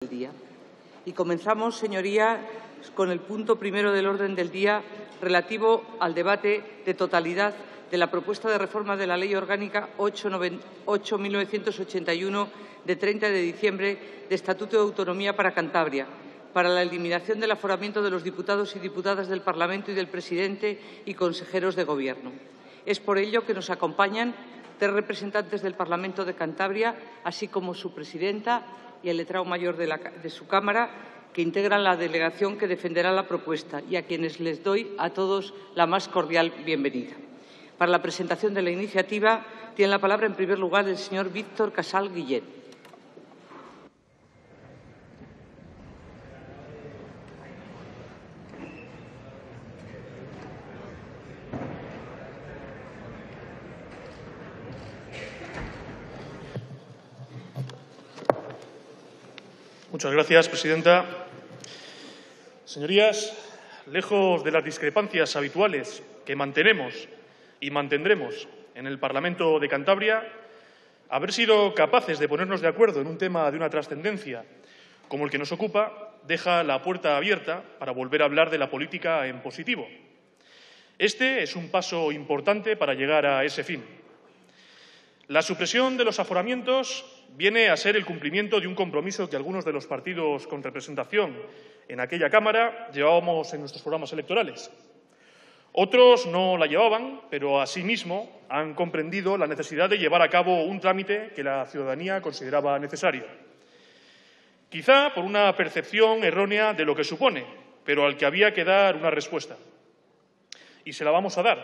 del día. Y comenzamos, señoría, con el punto primero del orden del día relativo al debate de totalidad de la propuesta de reforma de la Ley Orgánica 8/1981 de 30 de diciembre de Estatuto de Autonomía para Cantabria, para la eliminación del aforamiento de los diputados y diputadas del Parlamento y del presidente y consejeros de Gobierno. Es por ello que nos acompañan 3 representantes del Parlamento de Cantabria, así como su presidenta y el letrado mayor de su Cámara, que integran la delegación que defenderá la propuesta y a quienes les doy a todos la más cordial bienvenida. Para la presentación de la iniciativa tiene la palabra, en primer lugar, el señor Víctor Casal Guillet. Muchas gracias, presidenta. Señorías, lejos de las discrepancias habituales que mantenemos y mantendremos en el Parlamento de Cantabria, haber sido capaces de ponernos de acuerdo en un tema de una trascendencia como el que nos ocupa deja la puerta abierta para volver a hablar de la política en positivo. Este es un paso importante para llegar a ese fin. La supresión de los aforamientos viene a ser el cumplimiento de un compromiso que algunos de los partidos con representación en aquella Cámara llevábamos en nuestros programas electorales. Otros no la llevaban, pero asimismo han comprendido la necesidad de llevar a cabo un trámite que la ciudadanía consideraba necesario. Quizá por una percepción errónea de lo que supone, pero al que había que dar una respuesta. Y se la vamos a dar,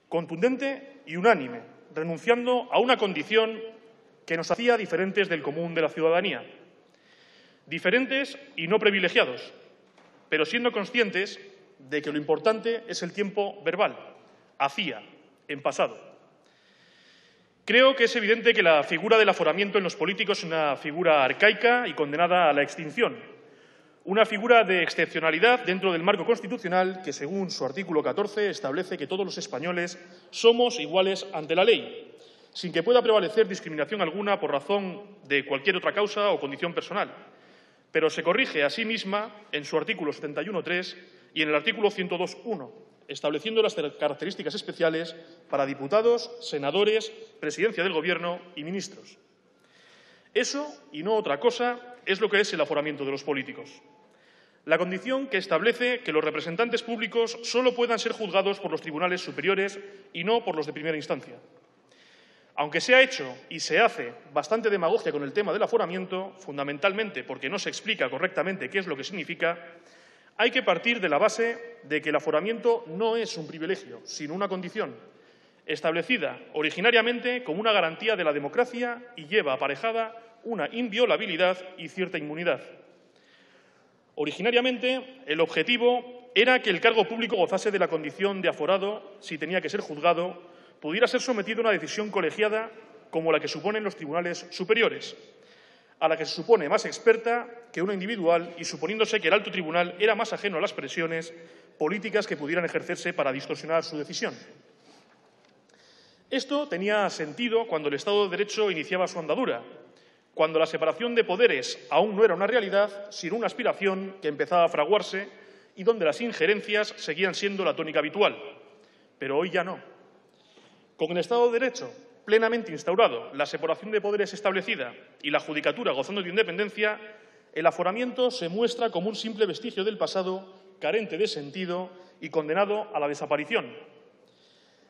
contundente y unánime, renunciando a una condición que nos hacía diferentes del común de la ciudadanía. Diferentes y no privilegiados, pero siendo conscientes de que lo importante es el tiempo verbal, hacía, en pasado. Creo que es evidente que la figura del aforamiento en los políticos es una figura arcaica y condenada a la extinción. Una figura de excepcionalidad dentro del marco constitucional que, según su artículo 14, establece que todos los españoles somos iguales ante la ley, sin que pueda prevalecer discriminación alguna por razón de cualquier otra causa o condición personal. Pero se corrige a sí misma en su artículo 71.3 y en el artículo 102.1, estableciendo las características especiales para diputados, senadores, presidencia del Gobierno y ministros. Eso, y no otra cosa, es lo que es el aforamiento de los políticos. La condición que establece que los representantes públicos solo puedan ser juzgados por los tribunales superiores y no por los de primera instancia. Aunque se ha hecho y se hace bastante demagogia con el tema del aforamiento, fundamentalmente porque no se explica correctamente qué es lo que significa, hay que partir de la base de que el aforamiento no es un privilegio, sino una condición, establecida originariamente como una garantía de la democracia y lleva aparejada una inviolabilidad y cierta inmunidad. Originariamente, el objetivo era que el cargo público gozase de la condición de aforado si tenía que ser juzgado, pudiera ser sometido a una decisión colegiada como la que suponen los tribunales superiores, a la que se supone más experta que una individual y suponiéndose que el alto tribunal era más ajeno a las presiones políticas que pudieran ejercerse para distorsionar su decisión. Esto tenía sentido cuando el Estado de Derecho iniciaba su andadura, cuando la separación de poderes aún no era una realidad, sino una aspiración que empezaba a fraguarse y donde las injerencias seguían siendo la tónica habitual. Pero hoy ya no. Con el Estado de Derecho plenamente instaurado, la separación de poderes establecida y la judicatura gozando de independencia, el aforamiento se muestra como un simple vestigio del pasado, carente de sentido y condenado a la desaparición.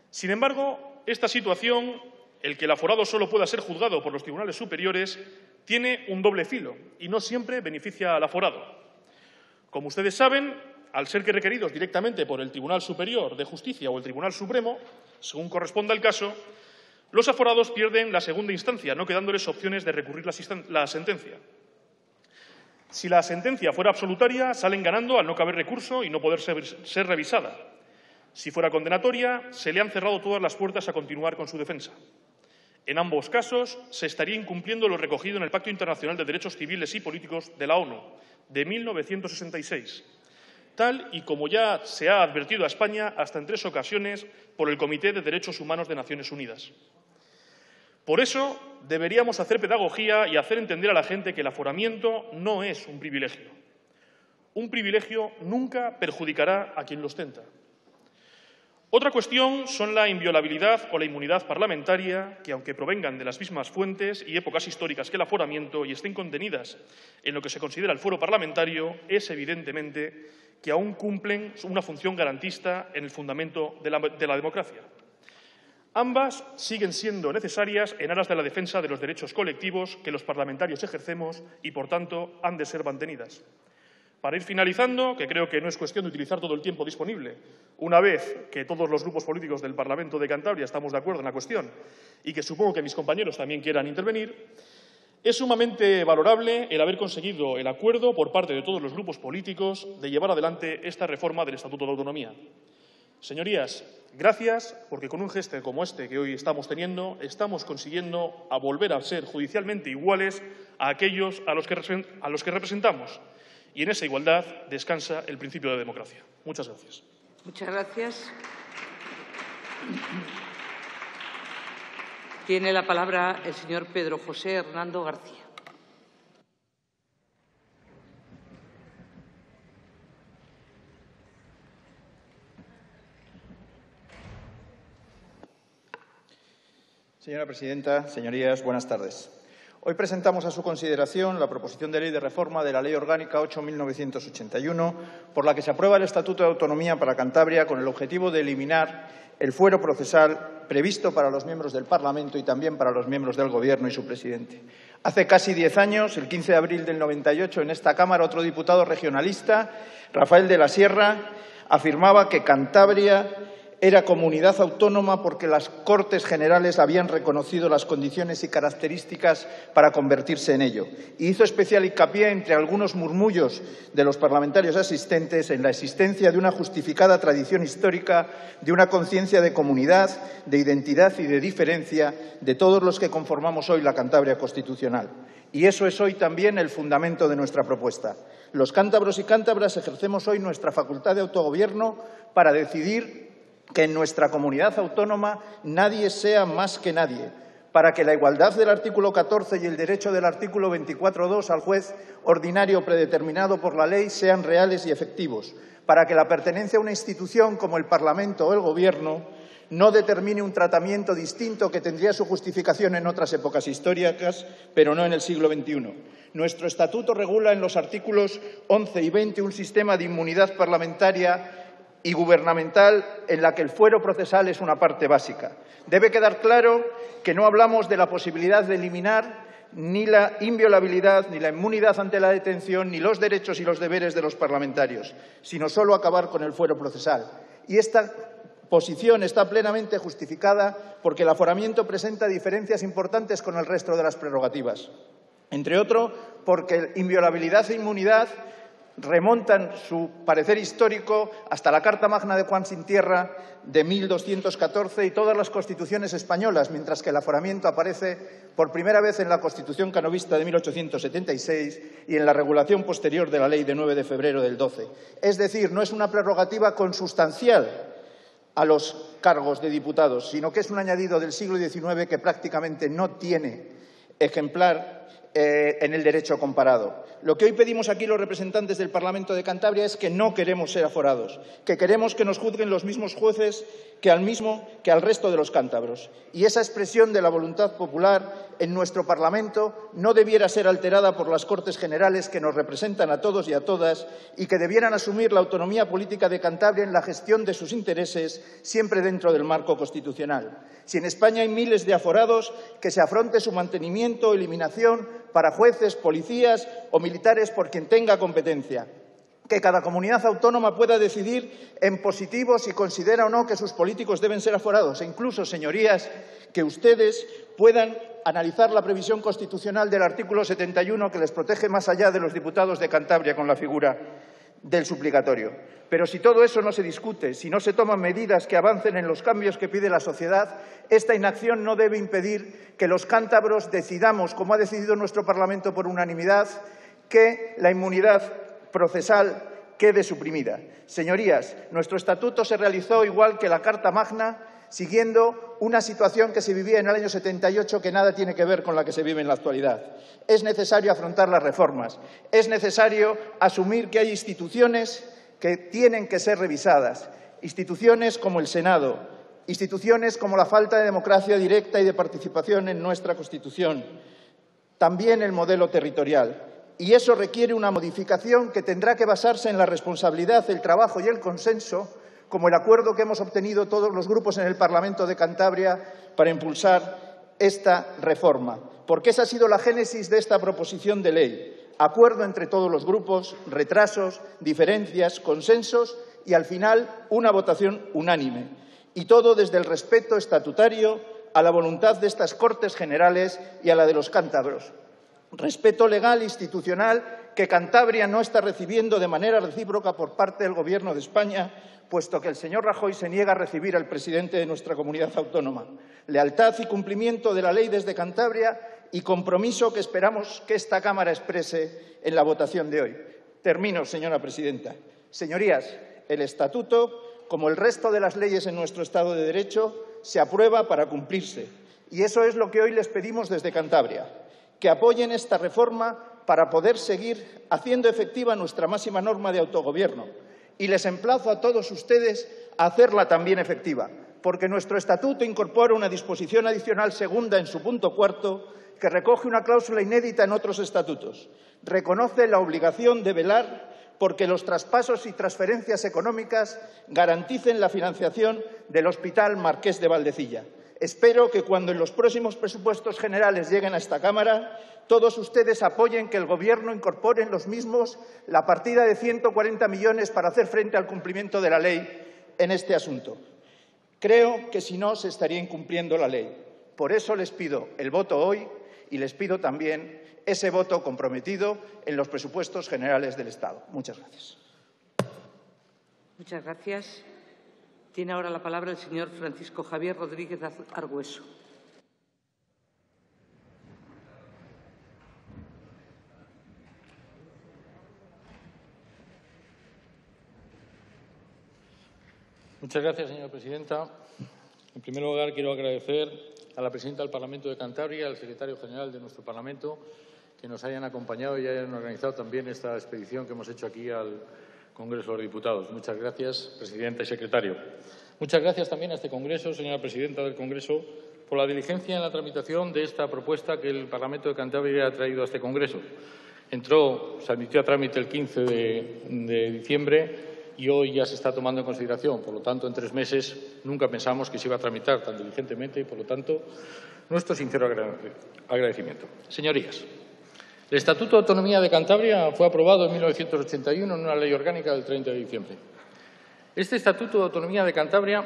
Sin embargo, esta situación, el que el aforado solo pueda ser juzgado por los tribunales superiores, tiene un doble filo y no siempre beneficia al aforado. Como ustedes saben, al ser requeridos directamente por el Tribunal Superior de Justicia o el Tribunal Supremo, según corresponda el caso, los aforados pierden la segunda instancia, no quedándoles opciones de recurrir la sentencia. Si la sentencia fuera absolutaria, salen ganando al no caber recurso y no poder ser revisada. Si fuera condenatoria, se le han cerrado todas las puertas a continuar con su defensa. En ambos casos, se estaría incumpliendo lo recogido en el Pacto Internacional de Derechos Civiles y Políticos de la ONU, de 1966, tal y como ya se ha advertido a España hasta en 3 ocasiones por el Comité de Derechos Humanos de Naciones Unidas. Por eso, deberíamos hacer pedagogía y hacer entender a la gente que el aforamiento no es un privilegio. Un privilegio nunca perjudicará a quien lo ostenta. Otra cuestión son la inviolabilidad o la inmunidad parlamentaria, que, aunque provengan de las mismas fuentes y épocas históricas que el aforamiento y estén contenidas en lo que se considera el fuero parlamentario, es evidentemente que aún cumplen una función garantista en el fundamento de la democracia. Ambas siguen siendo necesarias en aras de la defensa de los derechos colectivos que los parlamentarios ejercemos y, por tanto, han de ser mantenidas. Para ir finalizando, que creo que no es cuestión de utilizar todo el tiempo disponible, una vez que todos los grupos políticos del Parlamento de Cantabria estamos de acuerdo en la cuestión y que supongo que mis compañeros también quieran intervenir, es sumamente valorable el haber conseguido el acuerdo por parte de todos los grupos políticos de llevar adelante esta reforma del Estatuto de Autonomía. Señorías, gracias, porque con un gesto como este que hoy estamos teniendo, estamos consiguiendo volver a ser judicialmente iguales a aquellos a los que representamos. Y en esa igualdad descansa el principio de democracia. Muchas gracias. Muchas gracias. Tiene la palabra el señor Pedro José Hernando García. Señora presidenta, señorías, buenas tardes. Hoy presentamos a su consideración la proposición de ley de reforma de la Ley Orgánica 8.981, por la que se aprueba el Estatuto de Autonomía para Cantabria con el objetivo de eliminar el fuero procesal previsto para los miembros del Parlamento y también para los miembros del Gobierno y su presidente. Hace casi 10 años, el 15 de abril del 98, en esta Cámara, otro diputado regionalista, Rafael de la Sierra, afirmaba que Cantabria era comunidad autónoma porque las Cortes Generales habían reconocido las condiciones y características para convertirse en ello. Y hizo especial hincapié, entre algunos murmullos de los parlamentarios asistentes, en la existencia de una justificada tradición histórica, de una conciencia de comunidad, de identidad y de diferencia de todos los que conformamos hoy la Cantabria constitucional. Y eso es hoy también el fundamento de nuestra propuesta. Los cántabros y cántabras ejercemos hoy nuestra facultad de autogobierno para decidir que en nuestra comunidad autónoma nadie sea más que nadie, para que la igualdad del artículo 14 y el derecho del artículo 24.2 al juez ordinario predeterminado por la ley sean reales y efectivos, para que la pertenencia a una institución como el Parlamento o el Gobierno no determine un tratamiento distinto que tendría su justificación en otras épocas históricas, pero no en el siglo XXI. Nuestro Estatuto regula en los artículos 11 y 20 un sistema de inmunidad parlamentaria y gubernamental en la que el fuero procesal es una parte básica. Debe quedar claro que no hablamos de la posibilidad de eliminar ni la inviolabilidad, ni la inmunidad ante la detención, ni los derechos y los deberes de los parlamentarios, sino solo acabar con el fuero procesal. Y esta posición está plenamente justificada porque el aforamiento presenta diferencias importantes con el resto de las prerrogativas. Entre otros, porque inviolabilidad e inmunidad remontan su parecer histórico hasta la Carta Magna de Juan Sin Tierra de 1214 y todas las constituciones españolas, mientras que el aforamiento aparece por primera vez en la Constitución canovista de 1876 y en la regulación posterior de la Ley de 9 de febrero del 12. Es decir, no es una prerrogativa consustancial a los cargos de diputados, sino que es un añadido del siglo XIX que prácticamente no tiene ejemplar en el derecho comparado. Lo que hoy pedimos aquí los representantes del Parlamento de Cantabria es que no queremos ser aforados, que queremos que nos juzguen los mismos jueces que al resto de los cántabros. Y esa expresión de la voluntad popular en nuestro Parlamento no debiera ser alterada por las Cortes Generales que nos representan a todos y a todas y que debieran asumir la autonomía política de Cantabria en la gestión de sus intereses, siempre dentro del marco constitucional. Si en España hay miles de aforados, que se afronte su mantenimiento o eliminación para jueces, policías o militares por quien tenga competencia. Que cada comunidad autónoma pueda decidir en positivo si considera o no que sus políticos deben ser aforados. E incluso, señorías, que ustedes puedan analizar la previsión constitucional del artículo 71 que les protege más allá de los diputados de Cantabria con la figura del suplicatorio. Pero si todo eso no se discute, si no se toman medidas que avancen en los cambios que pide la sociedad, esta inacción no debe impedir que los cántabros decidamos, como ha decidido nuestro Parlamento por unanimidad, que la inmunidad procesal quede suprimida. Señorías, nuestro estatuto se realizó igual que la Carta Magna siguiendo una situación que se vivía en el año 78 que nada tiene que ver con la que se vive en la actualidad. Es necesario afrontar las reformas, es necesario asumir que hay instituciones que tienen que ser revisadas, instituciones como el Senado, instituciones como la falta de democracia directa y de participación en nuestra Constitución, también el modelo territorial. Y eso requiere una modificación que tendrá que basarse en la responsabilidad, el trabajo y el consenso, como el acuerdo que hemos obtenido todos los grupos en el Parlamento de Cantabria para impulsar esta reforma. Porque esa ha sido la génesis de esta proposición de ley. Acuerdo entre todos los grupos, retrasos, diferencias, consensos y, al final, una votación unánime. Y todo desde el respeto estatutario a la voluntad de estas Cortes Generales y a la de los cántabros. Respeto legal e institucional que Cantabria no está recibiendo de manera recíproca por parte del Gobierno de España, puesto que el señor Rajoy se niega a recibir al presidente de nuestra comunidad autónoma. Lealtad y cumplimiento de la ley desde Cantabria y compromiso que esperamos que esta Cámara exprese en la votación de hoy. Termino, señora presidenta. Señorías, el Estatuto, como el resto de las leyes en nuestro Estado de Derecho, se aprueba para cumplirse. Y eso es lo que hoy les pedimos desde Cantabria, que apoyen esta reforma para poder seguir haciendo efectiva nuestra máxima norma de autogobierno. Y les emplazo a todos ustedes a hacerla también efectiva, porque nuestro Estatuto incorpora una disposición adicional segunda en su punto cuarto que recoge una cláusula inédita en otros estatutos. Reconoce la obligación de velar porque los traspasos y transferencias económicas garanticen la financiación del Hospital Marqués de Valdecilla. Espero que cuando en los próximos presupuestos generales lleguen a esta Cámara, todos ustedes apoyen que el Gobierno incorpore en los mismos la partida de 140 millones para hacer frente al cumplimiento de la ley en este asunto. Creo que si no, se estaría incumpliendo la ley. Por eso les pido el voto hoy y les pido también ese voto comprometido en los presupuestos generales del Estado. Muchas gracias. Muchas gracias. Tiene ahora la palabra el señor Francisco Javier Rodríguez Argüeso. Muchas gracias, señora presidenta. En primer lugar, quiero agradecer a la presidenta del Parlamento de Cantabria y al secretario general de nuestro Parlamento que nos hayan acompañado y hayan organizado también esta expedición que hemos hecho aquí al Congreso de los Diputados. Muchas gracias, presidenta y secretario. Muchas gracias también a este Congreso, señora presidenta del Congreso, por la diligencia en la tramitación de esta propuesta que el Parlamento de Cantabria ha traído a este Congreso. Se admitió a trámite el 15 de diciembre y hoy ya se está tomando en consideración. Por lo tanto, en 3 meses nunca pensamos que se iba a tramitar tan diligentemente y, por lo tanto, nuestro sincero agradecimiento. Señorías, el Estatuto de Autonomía de Cantabria fue aprobado en 1981 en una ley orgánica del 30 de diciembre. Este Estatuto de Autonomía de Cantabria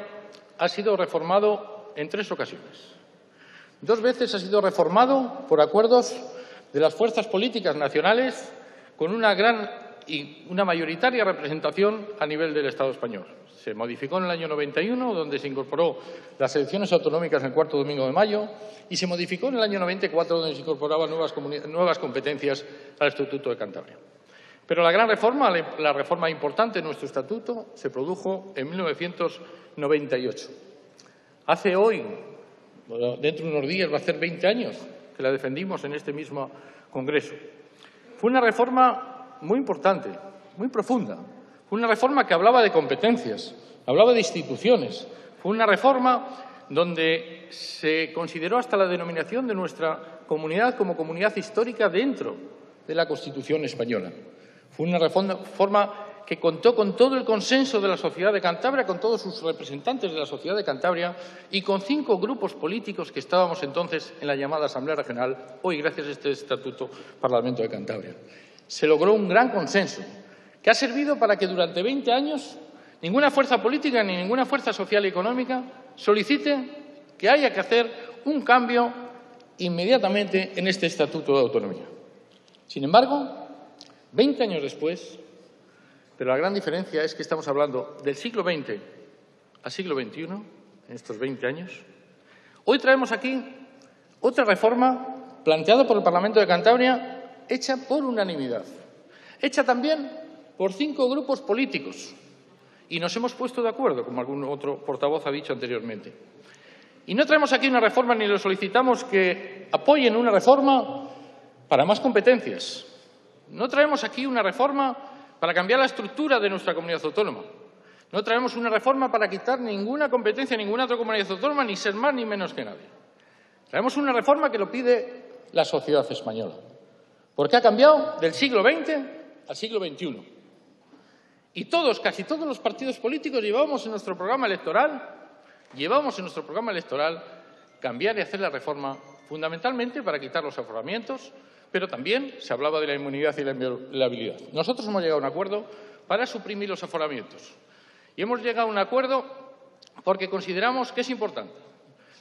ha sido reformado en 3 ocasiones. 2 veces ha sido reformado por acuerdos de las fuerzas políticas nacionales con una gran y una mayoritaria representación a nivel del Estado español. Se modificó en el año 91, donde se incorporó las elecciones autonómicas en el 4º domingo de mayo, y se modificó en el año 94, donde se incorporaban nuevas competencias al Estatuto de Cantabria. Pero la gran reforma, la reforma importante de nuestro Estatuto, se produjo en 1998. Hace hoy, dentro de unos días, va a ser 20 años que la defendimos en este mismo Congreso. Fue una reforma muy importante, muy profunda. Fue una reforma que hablaba de competencias, hablaba de instituciones. Fue una reforma donde se consideró hasta la denominación de nuestra comunidad como comunidad histórica dentro de la Constitución española. Fue una reforma que contó con todo el consenso de la sociedad de Cantabria, con todos sus representantes de la sociedad de Cantabria y con 5 grupos políticos que estábamos entonces en la llamada Asamblea Regional, hoy gracias a este Estatuto Parlamento de Cantabria. Se logró un gran consenso que ha servido para que durante 20 años ninguna fuerza política ni ninguna fuerza social y económica solicite que haya que hacer un cambio inmediatamente en este Estatuto de Autonomía. Sin embargo, 20 años después, pero la gran diferencia es que estamos hablando del siglo XX al siglo XXI, en estos 20 años. Hoy traemos aquí otra reforma planteada por el Parlamento de Cantabria, hecha por unanimidad, hecha también por 5 grupos políticos y nos hemos puesto de acuerdo, como algún otro portavoz ha dicho anteriormente. Y no traemos aquí una reforma ni le solicitamos que apoyen una reforma para más competencias. No traemos aquí una reforma para cambiar la estructura de nuestra comunidad autónoma. No traemos una reforma para quitar ninguna competencia a ninguna otra comunidad autónoma, ni ser más ni menos que nadie. Traemos una reforma que lo pide la sociedad española, porque ha cambiado del siglo XX al siglo XXI. Y casi todos los partidos políticos llevamos en nuestro programa electoral cambiar y hacer la reforma fundamentalmente para quitar los aforamientos, pero también se hablaba de la inmunidad y la inviolabilidad. Nosotros hemos llegado a un acuerdo para suprimir los aforamientos. Y hemos llegado a un acuerdo porque consideramos que es importante.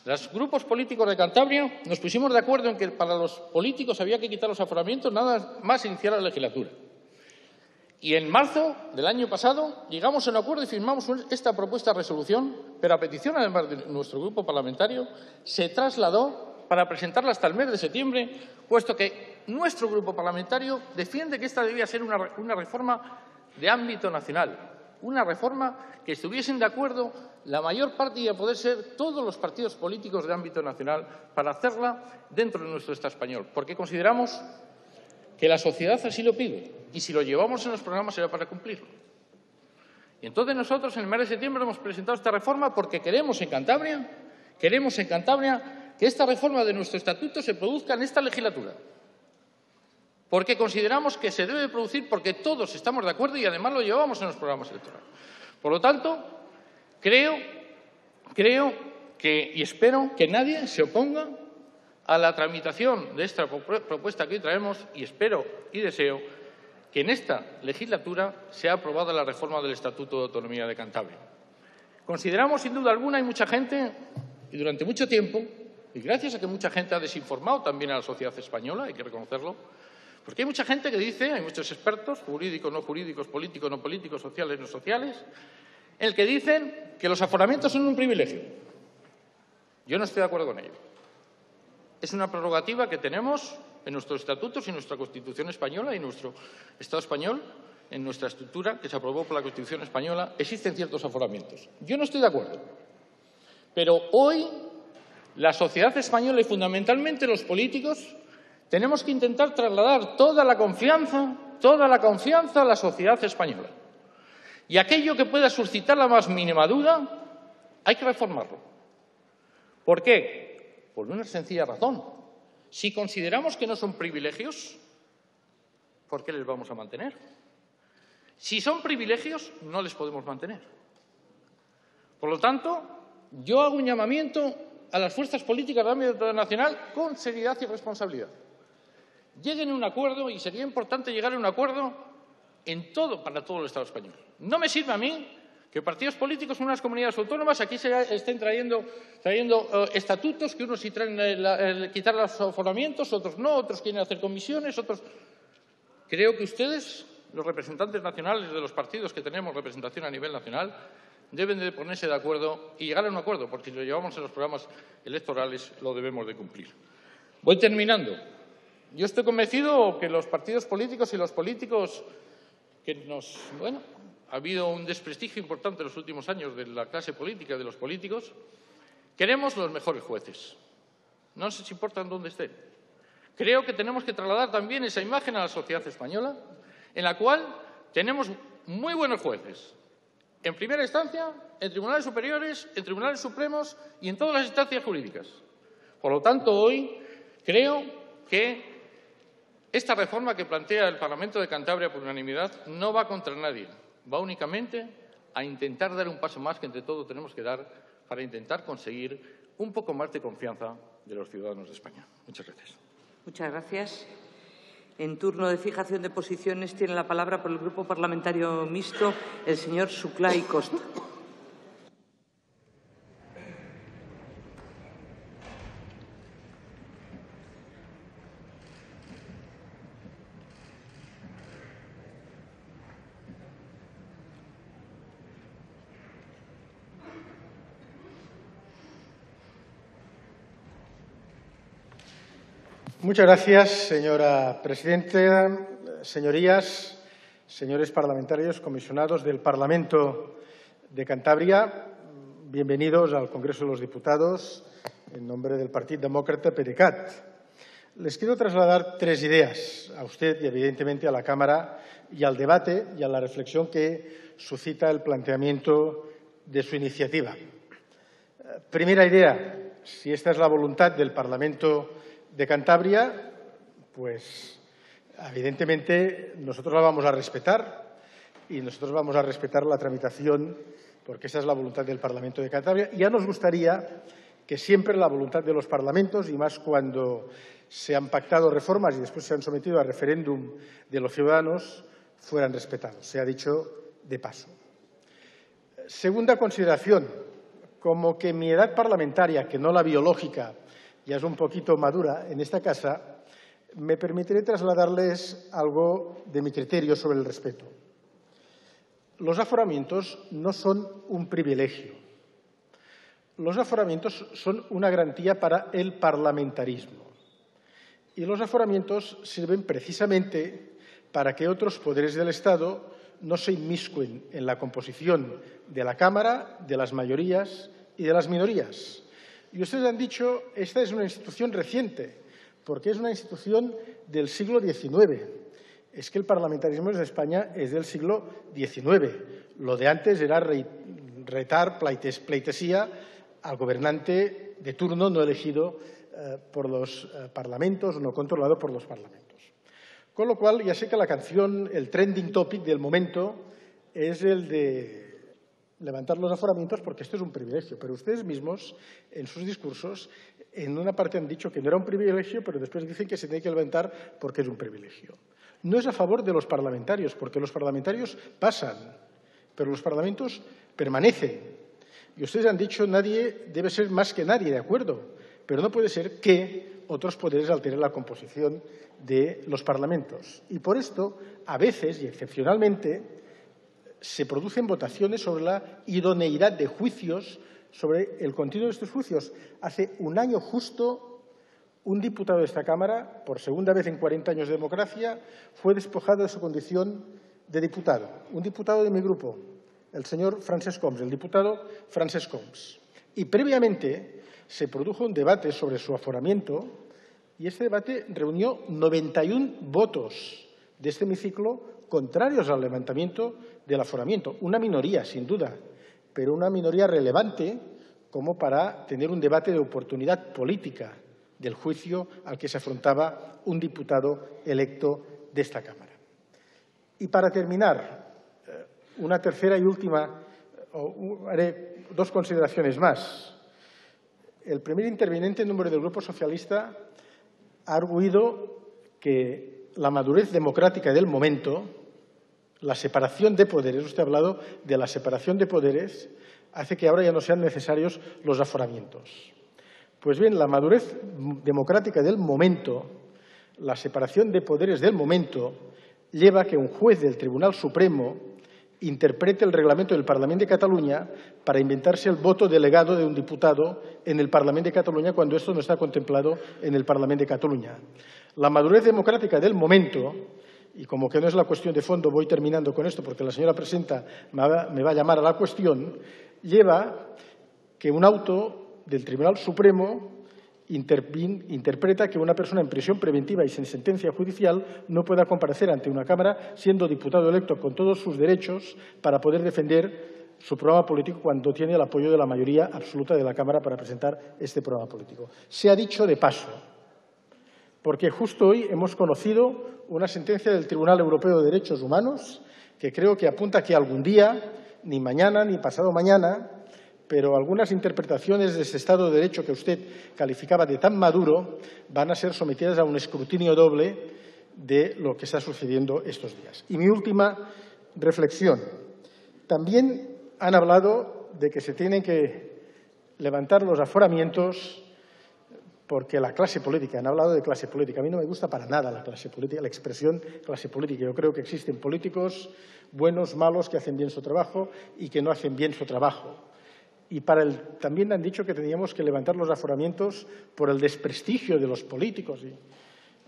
Los grupos políticos de Cantabria nos pusimos de acuerdo en que para los políticos había que quitar los aforamientos nada más iniciar la legislatura. Y en marzo del año pasado llegamos a un acuerdo y firmamos esta propuesta de resolución, pero a petición además de nuestro grupo parlamentario se trasladó para presentarla hasta el mes de septiembre, puesto que nuestro grupo parlamentario defiende que esta debía ser una reforma de ámbito nacional, una reforma que estuviesen de acuerdo la mayor parte y a poder ser todos los partidos políticos de ámbito nacional para hacerla dentro de nuestro Estado español, porque consideramos que la sociedad así lo pide y si lo llevamos en los programas será para cumplirlo. Y entonces nosotros en el mes de septiembre hemos presentado esta reforma porque queremos en Cantabria que esta reforma de nuestro estatuto se produzca en esta legislatura. Porque consideramos que se debe producir porque todos estamos de acuerdo y además lo llevamos en los programas electorales. Por lo tanto, creo que y espero que nadie se oponga a la tramitación de esta propuesta que hoy traemos y espero y deseo que en esta legislatura sea aprobada la reforma del Estatuto de Autonomía de Cantabria. Consideramos, sin duda alguna, hay mucha gente, y durante mucho tiempo, y gracias a que mucha gente ha desinformado también a la sociedad española, hay que reconocerlo, porque hay mucha gente que dice, hay muchos expertos, jurídicos, no jurídicos, políticos, no políticos, sociales, no sociales, en el que dicen que los aforamientos son un privilegio. Yo no estoy de acuerdo con ello. Es una prerrogativa que tenemos en nuestros estatutos y en nuestra Constitución española y en nuestro Estado español, en nuestra estructura que se aprobó por la Constitución española, existen ciertos aforamientos. Yo no estoy de acuerdo. Pero hoy la sociedad española y fundamentalmente los políticos tenemos que intentar trasladar toda la confianza a la sociedad española. Y aquello que pueda suscitar la más mínima duda, hay que reformarlo. ¿Por qué? Por una sencilla razón. Si consideramos que no son privilegios, ¿por qué les vamos a mantener? Si son privilegios, no les podemos mantener. Por lo tanto, yo hago un llamamiento a las fuerzas políticas de ámbito nacional con seriedad y responsabilidad. Lleguen a un acuerdo, y sería importante llegar a un acuerdo para todo el Estado español. No me sirve a mí que partidos políticos en unas comunidades autónomas aquí se estén trayendo estatutos, que unos sí traen quitar los aforamientos, otros no, otros quieren hacer comisiones, otros. Creo que ustedes, los representantes nacionales de los partidos que tenemos representación a nivel nacional, deben de ponerse de acuerdo y llegar a un acuerdo, porque si lo llevamos en los programas electorales lo debemos de cumplir. Voy terminando. Yo estoy convencido que los partidos políticos y los políticos ha habido un desprestigio importante en los últimos años de la clase política y de los políticos. Queremos los mejores jueces. No nos importa dónde estén. Creo que tenemos que trasladar también esa imagen a la sociedad española, en la cual tenemos muy buenos jueces. En primera instancia, en tribunales superiores, en tribunales supremos y en todas las instancias jurídicas. Por lo tanto, hoy creo que esta reforma que plantea el Parlamento de Cantabria por unanimidad no va contra nadie. Va únicamente a intentar dar un paso más que entre todos tenemos que dar para intentar conseguir un poco más de confianza de los ciudadanos de España. Muchas gracias. Muchas gracias. En turno de fijación de posiciones tiene la palabra por el Grupo Parlamentario Mixto el señor Suclay Costa. Muchas gracias, señora presidenta, señorías, señores parlamentarios, comisionados del Parlamento de Cantabria, bienvenidos al Congreso de los Diputados en nombre del Partido Demócrata PDeCAT. Les quiero trasladar tres ideas a usted y, evidentemente, a la Cámara y al debate y a la reflexión que suscita el planteamiento de su iniciativa. Primera idea, si esta es la voluntad del Parlamento de Cantabria, pues evidentemente nosotros la vamos a respetar y nosotros vamos a respetar la tramitación porque esa es la voluntad del Parlamento de Cantabria. Ya nos gustaría que siempre la voluntad de los parlamentos, y más cuando se han pactado reformas y después se han sometido a referéndum de los ciudadanos, fueran respetados. Se ha dicho de paso. Segunda consideración, como que mi edad parlamentaria, que no la biológica, ya es un poquito madura en esta casa, me permitiré trasladarles algo de mi criterio sobre el respeto. Los aforamientos no son un privilegio. Los aforamientos son una garantía para el parlamentarismo. Y los aforamientos sirven precisamente para que otros poderes del Estado no se inmiscuen en la composición de la Cámara, de las mayorías y de las minorías. Y ustedes han dicho, esta es una institución reciente, porque es una institución del siglo XIX. Es que el parlamentarismo en España es del siglo XIX. Lo de antes era retar pleitesía al gobernante de turno no elegido por los parlamentos, no controlado por los parlamentos. Con lo cual, ya sé que la canción, el trending topic del momento es el de levantar los aforamientos porque esto es un privilegio. Pero ustedes mismos, en sus discursos, en una parte han dicho que no era un privilegio, pero después dicen que se tiene que levantar porque es un privilegio. No es a favor de los parlamentarios, porque los parlamentarios pasan, pero los parlamentos permanecen. Y ustedes han dicho nadie debe ser más que nadie, de acuerdo, pero no puede ser que otros poderes alteren la composición de los parlamentos. Y por esto, a veces y excepcionalmente, se producen votaciones sobre la idoneidad de juicios, sobre el contenido de estos juicios. Hace un año justo, un diputado de esta Cámara, por segunda vez en 40 años de democracia, fue despojado de su condición de diputado. Un diputado de mi grupo, el señor Francesc Homs, el diputado Francesc Homs. Y previamente se produjo un debate sobre su aforamiento y este debate reunió 91 votos de este hemiciclo contrarios al levantamiento del aforamiento. Una minoría, sin duda, pero una minoría relevante como para tener un debate de oportunidad política del juicio al que se afrontaba un diputado electo de esta Cámara. Y para terminar, una tercera y última, haré dos consideraciones más. El primer interviniente en nombre del Grupo Socialista ha arguido que la madurez democrática del momento, la separación de poderes, usted ha hablado de la separación de poderes, hace que ahora ya no sean necesarios los aforamientos. Pues bien, la madurez democrática del momento, la separación de poderes del momento, lleva a que un juez del Tribunal Supremo interprete el reglamento del Parlamento de Cataluña para inventarse el voto delegado de un diputado en el Parlamento de Cataluña cuando esto no está contemplado en el Parlamento de Cataluña. La madurez democrática del momento, y como que no es la cuestión de fondo, voy terminando con esto porque la señora presidenta me va a llamar a la cuestión, lleva que un auto del Tribunal Supremo interpreta que una persona en prisión preventiva y sin sentencia judicial no pueda comparecer ante una Cámara siendo diputado electo con todos sus derechos para poder defender su programa político cuando tiene el apoyo de la mayoría absoluta de la Cámara para presentar este programa político. Se ha dicho de paso, porque justo hoy hemos conocido una sentencia del Tribunal Europeo de Derechos Humanos que creo que apunta que algún día, ni mañana ni pasado mañana, pero algunas interpretaciones de ese Estado de Derecho que usted calificaba de tan maduro van a ser sometidas a un escrutinio doble de lo que está sucediendo estos días. Y mi última reflexión. También han hablado de que se tienen que levantar los aforamientos porque la clase política, han hablado de clase política. A mí no me gusta para nada la clase política, la expresión clase política. Yo creo que existen políticos buenos, malos, que hacen bien su trabajo y que no hacen bien su trabajo. Y también han dicho que teníamos que levantar los aforamientos por el desprestigio de los políticos.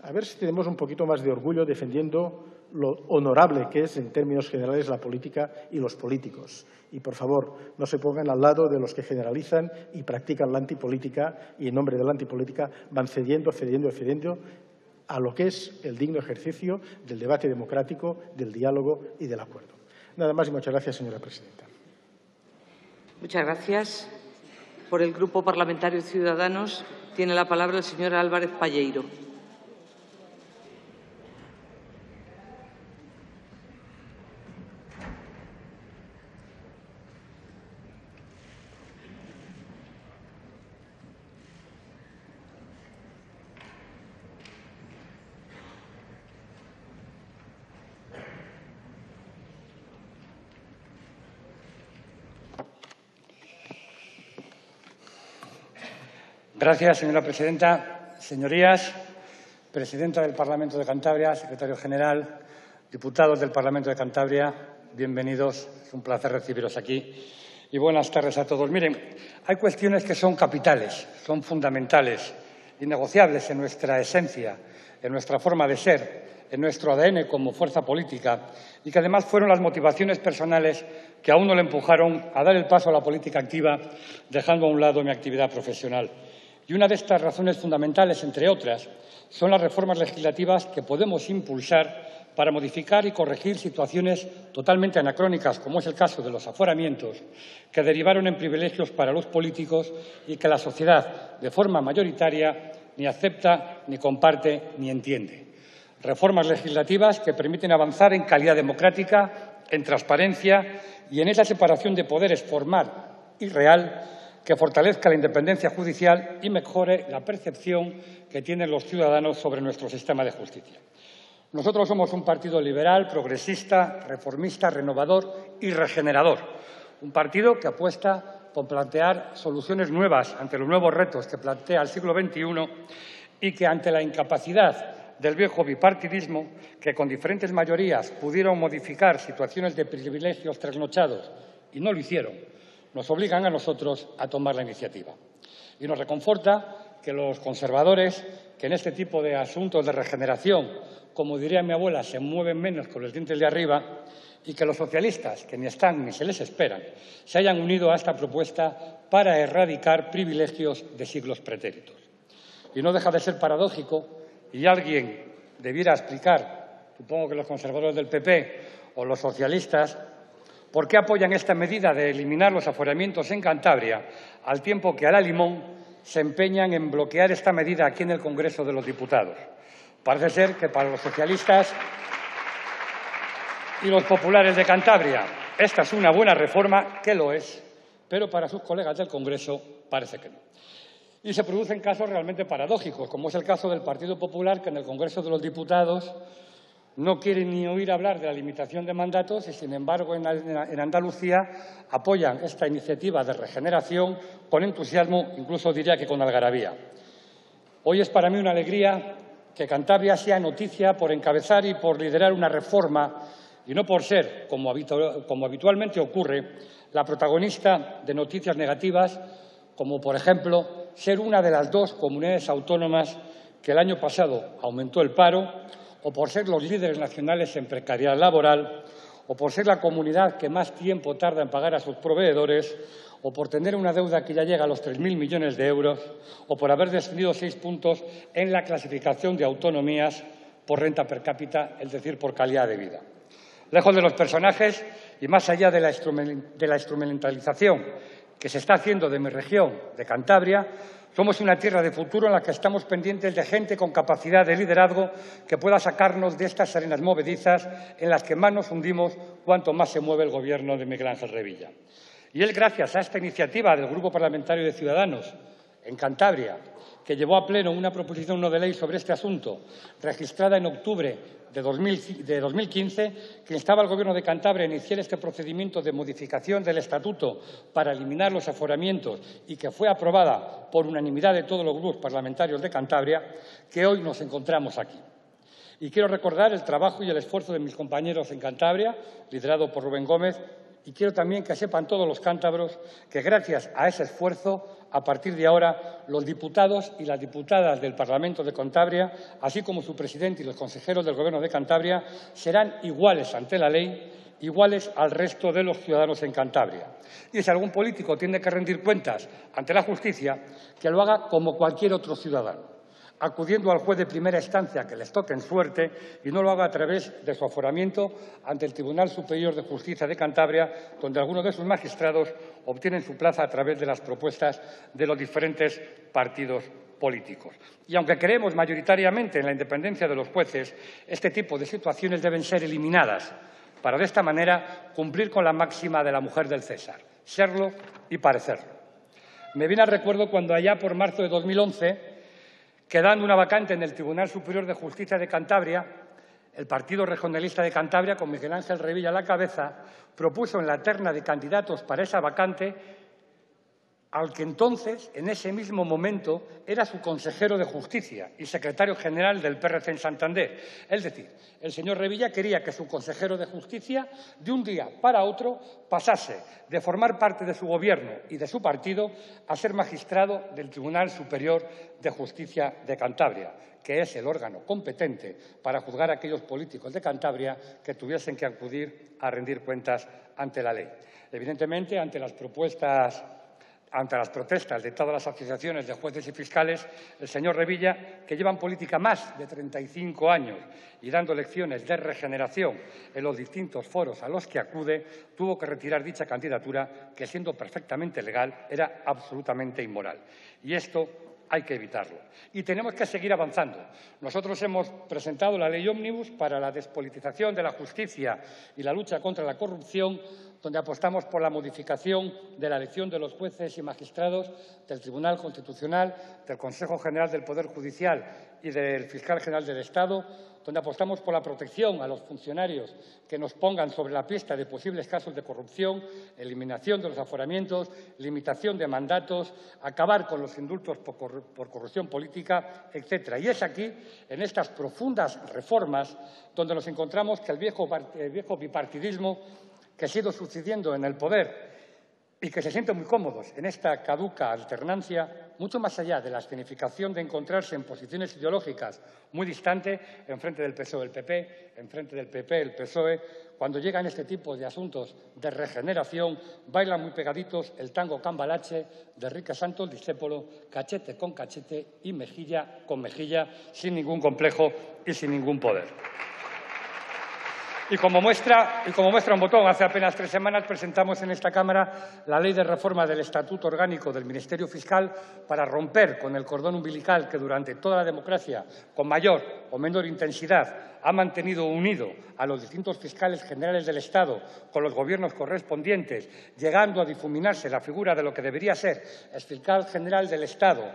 a ver si tenemos un poquito más de orgullo defendiendo lo honorable que es, en términos generales, la política y los políticos. Y, por favor, no se pongan al lado de los que generalizan y practican la antipolítica y, en nombre de la antipolítica, van cediendo a lo que es el digno ejercicio del debate democrático, del diálogo y del acuerdo. Nada más y muchas gracias, señora presidenta. Muchas gracias. Por el Grupo Parlamentario Ciudadanos tiene la palabra el señor Álvarez Palleiro. Gracias, señora presidenta. Señorías, presidenta del Parlamento de Cantabria, secretario general, diputados del Parlamento de Cantabria, bienvenidos. Es un placer recibiros aquí. Y buenas tardes a todos. Miren, hay cuestiones que son capitales, son fundamentales, innegociables en nuestra esencia, en nuestra forma de ser, en nuestro ADN como fuerza política y que además fueron las motivaciones personales que a uno le empujaron a dar el paso a la política activa, dejando a un lado mi actividad profesional. Y una de estas razones fundamentales, entre otras, son las reformas legislativas que podemos impulsar para modificar y corregir situaciones totalmente anacrónicas, como es el caso de los aforamientos, que derivaron en privilegios para los políticos y que la sociedad, de forma mayoritaria, ni acepta, ni comparte, ni entiende. Reformas legislativas que permiten avanzar en calidad democrática, en transparencia y en esa separación de poderes formal y real que fortalezca la independencia judicial y mejore la percepción que tienen los ciudadanos sobre nuestro sistema de justicia. Nosotros somos un partido liberal, progresista, reformista, renovador y regenerador. Un partido que apuesta por plantear soluciones nuevas ante los nuevos retos que plantea el siglo XXI y que, ante la incapacidad del viejo bipartidismo, que con diferentes mayorías pudieron modificar situaciones de privilegios trasnochados y no lo hicieron, nos obligan a nosotros a tomar la iniciativa. Y nos reconforta que los conservadores, que en este tipo de asuntos de regeneración, como diría mi abuela, se mueven menos con los dientes de arriba, y que los socialistas, que ni están ni se les esperan, se hayan unido a esta propuesta para erradicar privilegios de siglos pretéritos. Y no deja de ser paradójico, y alguien debiera explicar, supongo que los conservadores del PP o los socialistas, ¿por qué apoyan esta medida de eliminar los aforamientos en Cantabria, al tiempo que a la limón se empeñan en bloquear esta medida aquí en el Congreso de los Diputados? Parece ser que para los socialistas y los populares de Cantabria esta es una buena reforma, que lo es, pero para sus colegas del Congreso parece que no. Y se producen casos realmente paradójicos, como es el caso del Partido Popular, que en el Congreso de los Diputados no quieren ni oír hablar de la limitación de mandatos y, sin embargo, en Andalucía apoyan esta iniciativa de regeneración con entusiasmo, incluso diría que con algarabía. Hoy es para mí una alegría que Cantabria sea noticia por encabezar y por liderar una reforma y no por ser, como habitualmente ocurre, la protagonista de noticias negativas, como, por ejemplo, ser una de las 2 comunidades autónomas que el año pasado aumentó el paro, o por ser los líderes nacionales en precariedad laboral, o por ser la comunidad que más tiempo tarda en pagar a sus proveedores, o por tener una deuda que ya llega a los 3.000 millones de euros, o por haber descendido 6 puntos en la clasificación de autonomías por renta per cápita, es decir, por calidad de vida. Lejos de los personajes y más allá de la instrumentalización que se está haciendo de mi región, de Cantabria, somos una tierra de futuro en la que estamos pendientes de gente con capacidad de liderazgo que pueda sacarnos de estas arenas movedizas en las que más nos hundimos cuanto más se mueve el Gobierno de Miguel Ángel Revilla. Y es gracias a esta iniciativa del Grupo Parlamentario de Ciudadanos en Cantabria, que llevó a pleno una proposición no de ley sobre este asunto, registrada en octubre de 2015, que instaba al Gobierno de Cantabria a iniciar este procedimiento de modificación del Estatuto para eliminar los aforamientos y que fue aprobada por unanimidad de todos los grupos parlamentarios de Cantabria, que hoy nos encontramos aquí. Y quiero recordar el trabajo y el esfuerzo de mis compañeros en Cantabria, liderado por Rubén Gómez, Y quiero también que sepan todos los cántabros que gracias a ese esfuerzo, a partir de ahora, los diputados y las diputadas del Parlamento de Cantabria, así como su presidente y los consejeros del Gobierno de Cantabria, serán iguales ante la ley, iguales al resto de los ciudadanos en Cantabria. Y si algún político tiene que rendir cuentas ante la justicia, que lo haga como cualquier otro ciudadano, acudiendo al juez de primera instancia que les toque en suerte y no lo haga a través de su aforamiento ante el Tribunal Superior de Justicia de Cantabria, donde algunos de sus magistrados obtienen su plaza a través de las propuestas de los diferentes partidos políticos. Y aunque creemos mayoritariamente en la independencia de los jueces, este tipo de situaciones deben ser eliminadas para de esta manera cumplir con la máxima de la mujer del César, serlo y parecerlo. Me viene al recuerdo cuando allá por marzo de 2011, quedando una vacante en el Tribunal Superior de Justicia de Cantabria, el Partido Regionalista de Cantabria, con Miguel Ángel Revilla a la cabeza, propuso en la terna de candidatos para esa vacante al que entonces, en ese mismo momento, era su consejero de Justicia y secretario general del PRC en Santander. Es decir, el señor Revilla quería que su consejero de Justicia, de un día para otro, pasase de formar parte de su gobierno y de su partido a ser magistrado del Tribunal Superior de Justicia de Cantabria, que es el órgano competente para juzgar a aquellos políticos de Cantabria que tuviesen que acudir a rendir cuentas ante la ley. Evidentemente, ante las protestas de todas las asociaciones de jueces y fiscales, el señor Revilla, que lleva en política más de 35 años y dando lecciones de regeneración en los distintos foros a los que acude, tuvo que retirar dicha candidatura que, siendo perfectamente legal, era absolutamente inmoral. Y esto hay que evitarlo. Y tenemos que seguir avanzando. Nosotros hemos presentado la Ley Ómnibus para la despolitización de la justicia y la lucha contra la corrupción, donde apostamos por la modificación de la elección de los jueces y magistrados del Tribunal Constitucional, del Consejo General del Poder Judicial y del Fiscal General del Estado, donde apostamos por la protección a los funcionarios que nos pongan sobre la pista de posibles casos de corrupción, eliminación de los aforamientos, limitación de mandatos, acabar con los indultos por corrupción política, etc. Y es aquí, en estas profundas reformas, donde nos encontramos que el viejo bipartidismo que se ha ido sucediendo en el poder y que se sienten muy cómodos en esta caduca alternancia, mucho más allá de la escenificación de encontrarse en posiciones ideológicas muy distantes, enfrente del PSOE el PP, enfrente del PP el PSOE, cuando llegan este tipo de asuntos de regeneración, bailan muy pegaditos el tango cambalache de Enrique Santos Discépolo, cachete con cachete y mejilla con mejilla, sin ningún complejo y sin ningún poder. Y como muestra un botón, hace apenas 3 semanas presentamos en esta Cámara la Ley de Reforma del Estatuto Orgánico del Ministerio Fiscal para romper con el cordón umbilical que durante toda la democracia, con mayor o menor intensidad, ha mantenido unido a los distintos fiscales generales del Estado con los gobiernos correspondientes, llegando a difuminarse la figura de lo que debería ser el fiscal general del Estado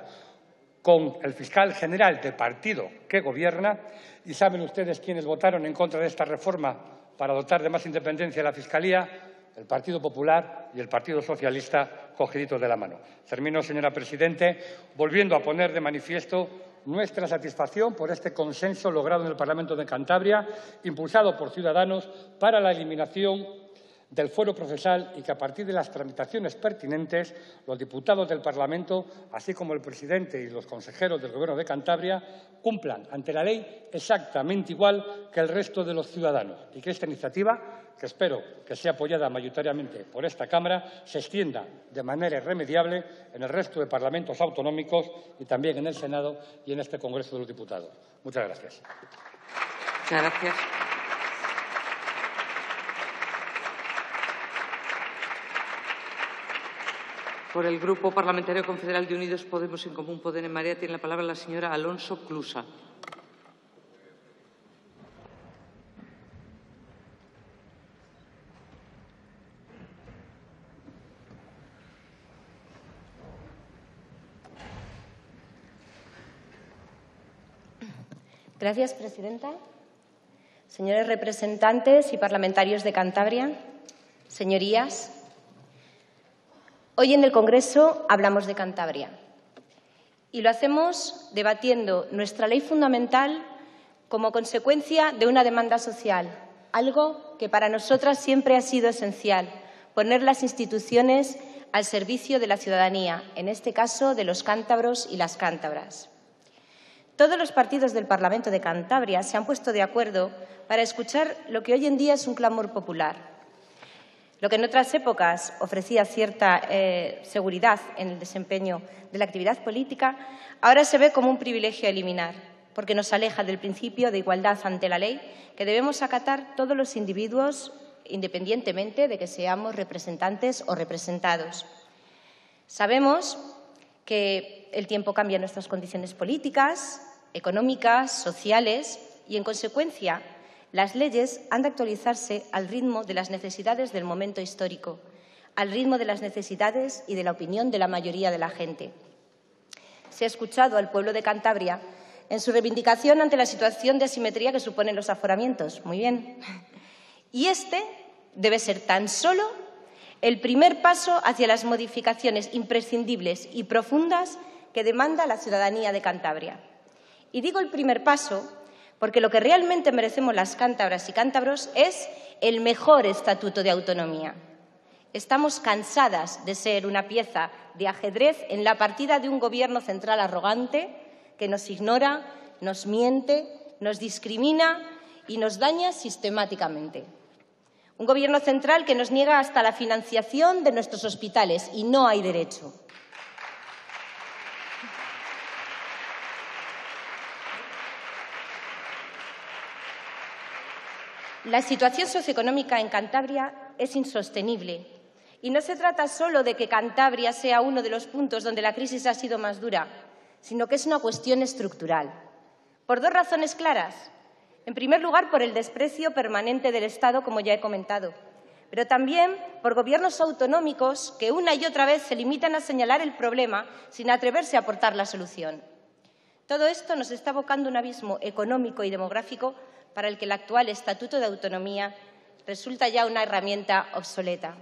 con el fiscal general del partido que gobierna. Y saben ustedes quiénes votaron en contra de esta reforma para dotar de más independencia a la Fiscalía: el Partido Popular y el Partido Socialista, cogiditos de la mano. Termino, señora presidenta, volviendo a poner de manifiesto nuestra satisfacción por este consenso logrado en el Parlamento de Cantabria, impulsado por Ciudadanos, para la eliminación del fuero procesal, y que a partir de las tramitaciones pertinentes los diputados del Parlamento, así como el presidente y los consejeros del Gobierno de Cantabria, cumplan ante la ley exactamente igual que el resto de los ciudadanos, y que esta iniciativa, que espero que sea apoyada mayoritariamente por esta Cámara, se extienda de manera irremediable en el resto de parlamentos autonómicos y también en el Senado y en este Congreso de los Diputados. Muchas gracias. Muchas gracias. Por el Grupo Parlamentario Confederal de Unidos Podemos en Común Podem en Marea tiene la palabra la señora Alonso Clusa. Gracias, presidenta. Señores representantes y parlamentarios de Cantabria, señorías, hoy en el Congreso hablamos de Cantabria y lo hacemos debatiendo nuestra ley fundamental como consecuencia de una demanda social, algo que para nosotras siempre ha sido esencial, poner las instituciones al servicio de la ciudadanía, en este caso de los cántabros y las cántabras. Todos los partidos del Parlamento de Cantabria se han puesto de acuerdo para escuchar lo que hoy en día es un clamor popular. Lo que en otras épocas ofrecía cierta seguridad en el desempeño de la actividad política, ahora se ve como un privilegio a eliminar, porque nos aleja del principio de igualdad ante la ley que debemos acatar todos los individuos, independientemente de que seamos representantes o representados. Sabemos que el tiempo cambia nuestras condiciones políticas, económicas, sociales y, en consecuencia, las leyes han de actualizarse al ritmo de las necesidades del momento histórico, al ritmo de las necesidades y de la opinión de la mayoría de la gente. Se ha escuchado al pueblo de Cantabria en su reivindicación ante la situación de asimetría que suponen los aforamientos. Muy bien. Y este debe ser tan solo el primer paso hacia las modificaciones imprescindibles y profundas que demanda la ciudadanía de Cantabria. Y digo el primer paso porque lo que realmente merecemos las cántabras y cántabros es el mejor estatuto de autonomía. Estamos cansadas de ser una pieza de ajedrez en la partida de un gobierno central arrogante que nos ignora, nos miente, nos discrimina y nos daña sistemáticamente. Un gobierno central que nos niega hasta la financiación de nuestros hospitales y no hay derecho. La situación socioeconómica en Cantabria es insostenible y no se trata solo de que Cantabria sea uno de los puntos donde la crisis ha sido más dura, sino que es una cuestión estructural. Por dos razones claras. En primer lugar, por el desprecio permanente del Estado, como ya he comentado, pero también por gobiernos autonómicos que una y otra vez se limitan a señalar el problema sin atreverse a aportar la solución. Todo esto nos está abocando a un abismo económico y demográfico para el que el actual Estatuto de Autonomía resulta ya una herramienta obsoleta.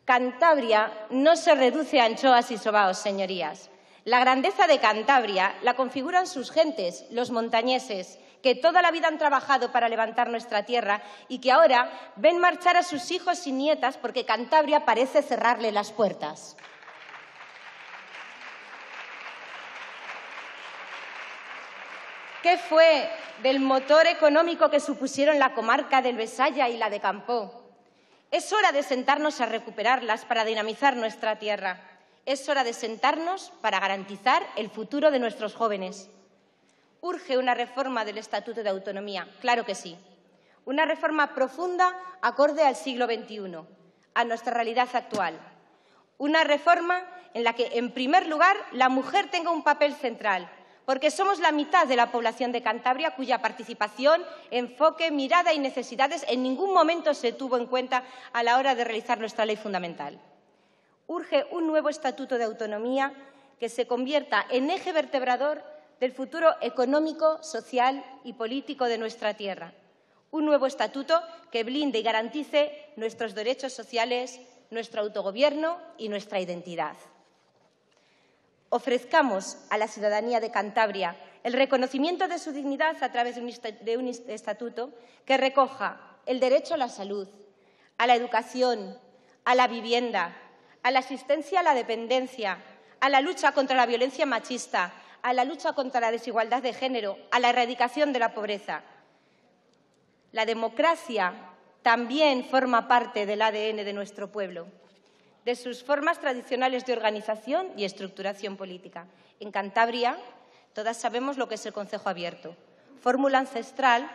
Cantabria no se reduce a anchoas y sobaos, señorías. La grandeza de Cantabria la configuran sus gentes, los montañeses, que toda la vida han trabajado para levantar nuestra tierra y que ahora ven marchar a sus hijos y nietas porque Cantabria parece cerrarle las puertas. ¿Qué fue del motor económico que supusieron la comarca del Besaya y la de Campó? Es hora de sentarnos a recuperarlas para dinamizar nuestra tierra. Es hora de sentarnos para garantizar el futuro de nuestros jóvenes. ¿Urge una reforma del Estatuto de Autonomía? Claro que sí. Una reforma profunda acorde al siglo XXI, a nuestra realidad actual. Una reforma en la que, en primer lugar, la mujer tenga un papel central, porque somos la mitad de la población de Cantabria cuya participación, enfoque, mirada y necesidades en ningún momento se tuvo en cuenta a la hora de realizar nuestra ley fundamental. Urge un nuevo Estatuto de Autonomía que se convierta en eje vertebrador del futuro económico, social y político de nuestra tierra. Un nuevo estatuto que blinde y garantice nuestros derechos sociales, nuestro autogobierno y nuestra identidad. Ofrezcamos a la ciudadanía de Cantabria el reconocimiento de su dignidad a través de un estatuto que recoja el derecho a la salud, a la educación, a la vivienda, a la asistencia a la dependencia, a la lucha contra la violencia machista, a la lucha contra la desigualdad de género, a la erradicación de la pobreza. La democracia también forma parte del ADN de nuestro pueblo, de sus formas tradicionales de organización y estructuración política. En Cantabria, todas sabemos lo que es el Concejo Abierto, fórmula ancestral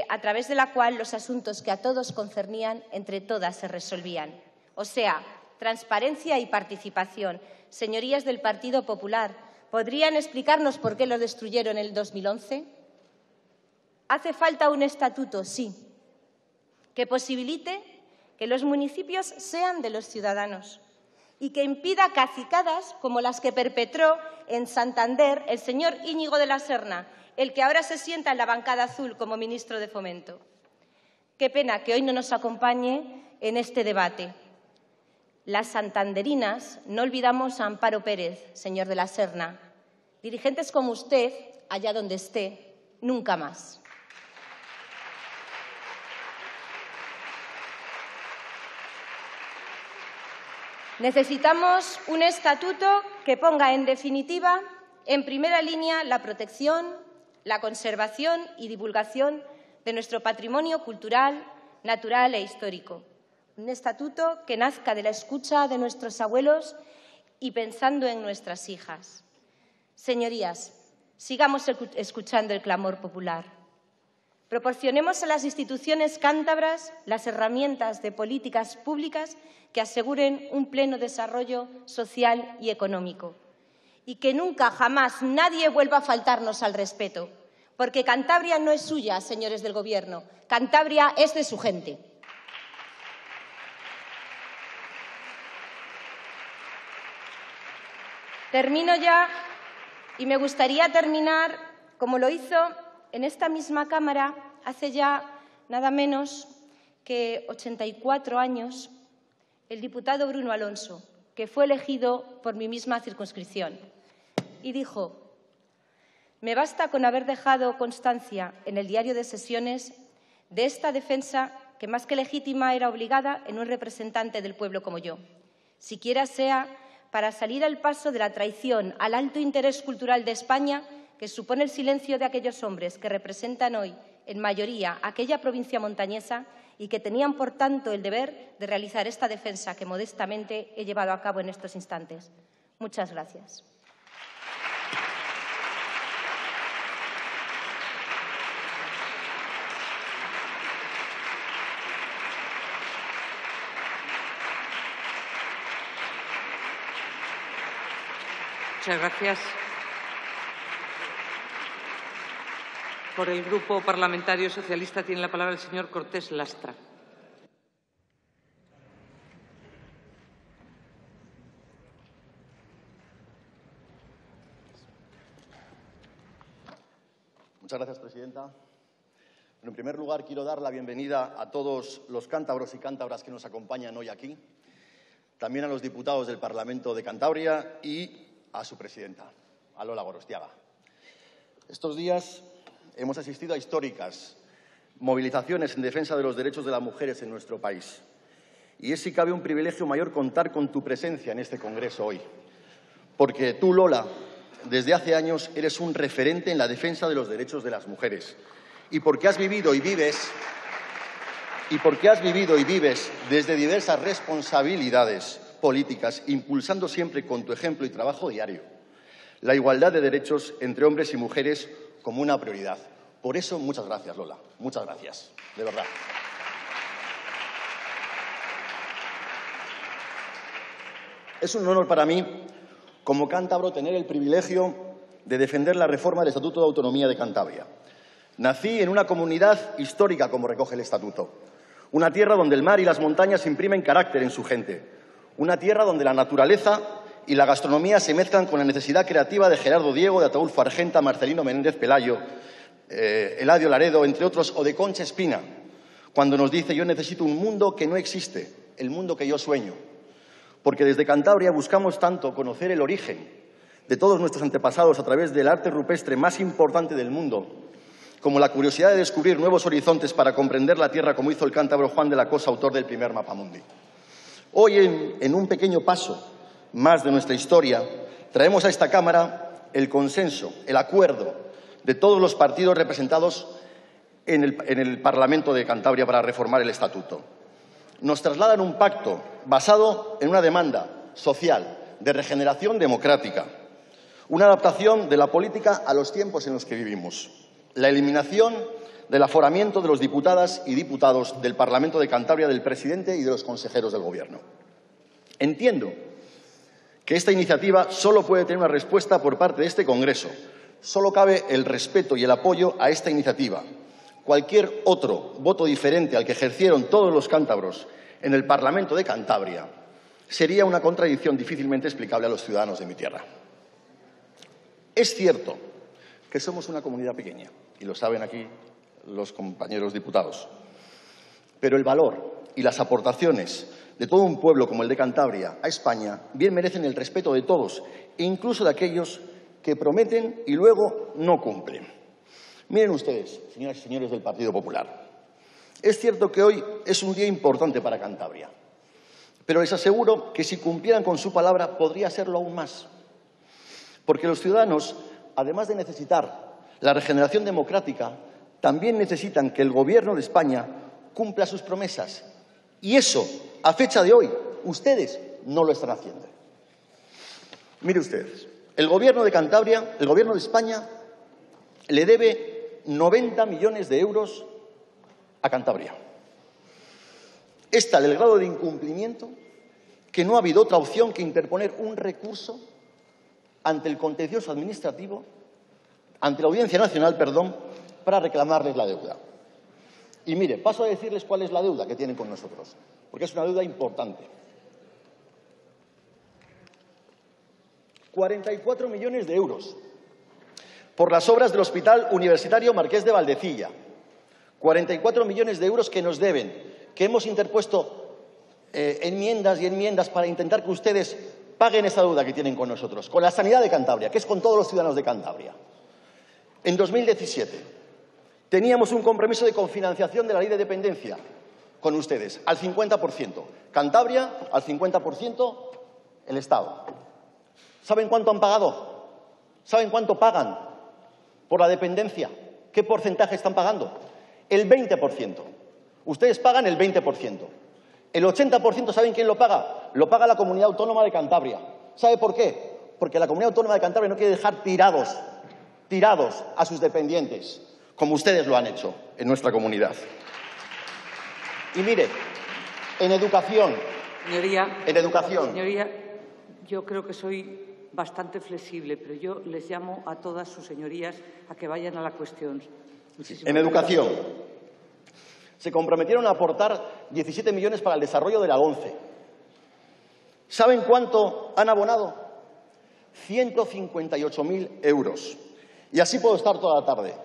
a través de la cual los asuntos que a todos concernían, entre todas se resolvían. O sea, transparencia y participación. Señorías del Partido Popular, ¿podrían explicarnos por qué lo destruyeron en el 2011? ¿Hace falta un estatuto? Sí, que posibilite que los municipios sean de los ciudadanos y que impida cacicadas como las que perpetró en Santander el señor Íñigo de la Serna, el que ahora se sienta en la bancada azul como ministro de Fomento. Qué pena que hoy no nos acompañe en este debate. Las santanderinas no olvidamos a Amparo Pérez, señor de la Serna. Dirigentes como usted, allá donde esté, nunca más. Necesitamos un estatuto que ponga, en definitiva, en primera línea la protección, la conservación y divulgación de nuestro patrimonio cultural, natural e histórico. Un estatuto que nazca de la escucha de nuestros abuelos y pensando en nuestras hijas. Señorías, sigamos escuchando el clamor popular. Proporcionemos a las instituciones cántabras las herramientas de políticas públicas que aseguren un pleno desarrollo social y económico. Y que nunca, jamás, nadie vuelva a faltarnos al respeto. Porque Cantabria no es suya, señores del Gobierno. Cantabria es de su gente. Termino ya y me gustaría terminar como lo hizo en esta misma Cámara hace ya nada menos que 84 años el diputado Bruno Alonso, que fue elegido por mi misma circunscripción, y dijo: «Me basta con haber dejado constancia en el diario de sesiones de esta defensa que más que legítima era obligada en un representante del pueblo como yo, siquiera sea para salir al paso de la traición al alto interés cultural de España que supone el silencio de aquellos hombres que representan hoy, en mayoría, aquella provincia montañesa y que tenían, por tanto, el deber de realizar esta defensa que modestamente he llevado a cabo en estos instantes. Muchas gracias». Muchas gracias. Por el Grupo Parlamentario Socialista tiene la palabra el señor Cortés Lastra. Muchas gracias, presidenta. Bueno, en primer lugar, quiero dar la bienvenida a todos los cántabros y cántabras que nos acompañan hoy aquí, también a los diputados del Parlamento de Cantabria y a su presidenta, a Lola Gorostiaga. Estos días hemos asistido a históricas movilizaciones en defensa de los derechos de las mujeres en nuestro país. Y es, si cabe, un privilegio mayor contar con tu presencia en este Congreso hoy. Porque tú, Lola, desde hace años eres un referente en la defensa de los derechos de las mujeres. Y porque has vivido y vives desde diversas responsabilidades políticas, impulsando siempre con tu ejemplo y trabajo diario la igualdad de derechos entre hombres y mujeres como una prioridad. Por eso, muchas gracias, Lola. Muchas gracias, de verdad. Es un honor para mí, como cántabro, tener el privilegio de defender la reforma del Estatuto de Autonomía de Cantabria. Nací en una comunidad histórica, como recoge el Estatuto. Una tierra donde el mar y las montañas imprimen carácter en su gente. Una tierra donde la naturaleza y la gastronomía se mezclan con la necesidad creativa de Gerardo Diego, de Ataúlfo Argenta, Marcelino Menéndez Pelayo, Eladio Laredo, entre otros, o de Concha Espina, cuando nos dice: yo necesito un mundo que no existe, el mundo que yo sueño. Porque desde Cantabria buscamos tanto conocer el origen de todos nuestros antepasados a través del arte rupestre más importante del mundo, como la curiosidad de descubrir nuevos horizontes para comprender la tierra, como hizo el cántabro Juan de la Cosa, autor del primer mapamundi. Hoy, en un pequeño paso más de nuestra historia, traemos a esta Cámara el consenso, el acuerdo de todos los partidos representados en el Parlamento de Cantabria para reformar el Estatuto. Nos trasladan un pacto basado en una demanda social de regeneración democrática, una adaptación de la política a los tiempos en los que vivimos, la eliminación del aforamiento de los diputadas y diputados del Parlamento de Cantabria, del presidente y de los consejeros del Gobierno. Entiendo que esta iniciativa solo puede tener una respuesta por parte de este Congreso. Solo cabe el respeto y el apoyo a esta iniciativa. Cualquier otro voto diferente al que ejercieron todos los cántabros en el Parlamento de Cantabria sería una contradicción difícilmente explicable a los ciudadanos de mi tierra. Es cierto que somos una comunidad pequeña, y lo saben aquí los compañeros diputados, pero el valor y las aportaciones de todo un pueblo como el de Cantabria a España bien merecen el respeto de todos, e incluso de aquellos que prometen y luego no cumplen. Miren ustedes, señoras y señores del Partido Popular, es cierto que hoy es un día importante para Cantabria, Pero les aseguro que si cumplieran con su palabra podría serlo aún más. Porque los ciudadanos, además de necesitar la regeneración democrática, también necesitan que el Gobierno de España cumpla sus promesas. Y eso, a fecha de hoy, ustedes no lo están haciendo. Mire ustedes, el Gobierno de Cantabria, el Gobierno de España, le debe 90 millones de euros a Cantabria. Es tal el grado de incumplimiento que no ha habido otra opción que interponer un recurso ante el contencioso administrativo, ante la Audiencia Nacional, para reclamarles la deuda. Y mire, paso a decirles cuál es la deuda que tienen con nosotros, porque es una deuda importante. 44 millones de euros por las obras del Hospital Universitario Marqués de Valdecilla. 44 millones de euros que nos deben, que hemos interpuesto enmiendas y enmiendas para intentar que ustedes paguen esa deuda que tienen con nosotros, con la sanidad de Cantabria, que es con todos los ciudadanos de Cantabria. En 2017 teníamos un compromiso de cofinanciación de la ley de dependencia con ustedes, al 50%. Cantabria, al 50%, el Estado. ¿Saben cuánto han pagado? ¿Saben cuánto pagan por la dependencia? ¿Qué porcentaje están pagando? El 20%. Ustedes pagan el 20%. El 80%, ¿saben quién lo paga? Lo paga la Comunidad Autónoma de Cantabria. ¿Sabe por qué? Porque la Comunidad Autónoma de Cantabria no quiere dejar tirados a sus dependientes, como ustedes lo han hecho en nuestra comunidad. Y mire, en educación. Señoría, yo creo que soy bastante flexible, pero yo les llamo a todas sus señorías a que vayan a la cuestión. En educación. Se comprometieron a aportar 17 millones para el desarrollo de la LOMCE. ¿Saben cuánto han abonado? 158.000 euros. Y así puedo estar toda la tarde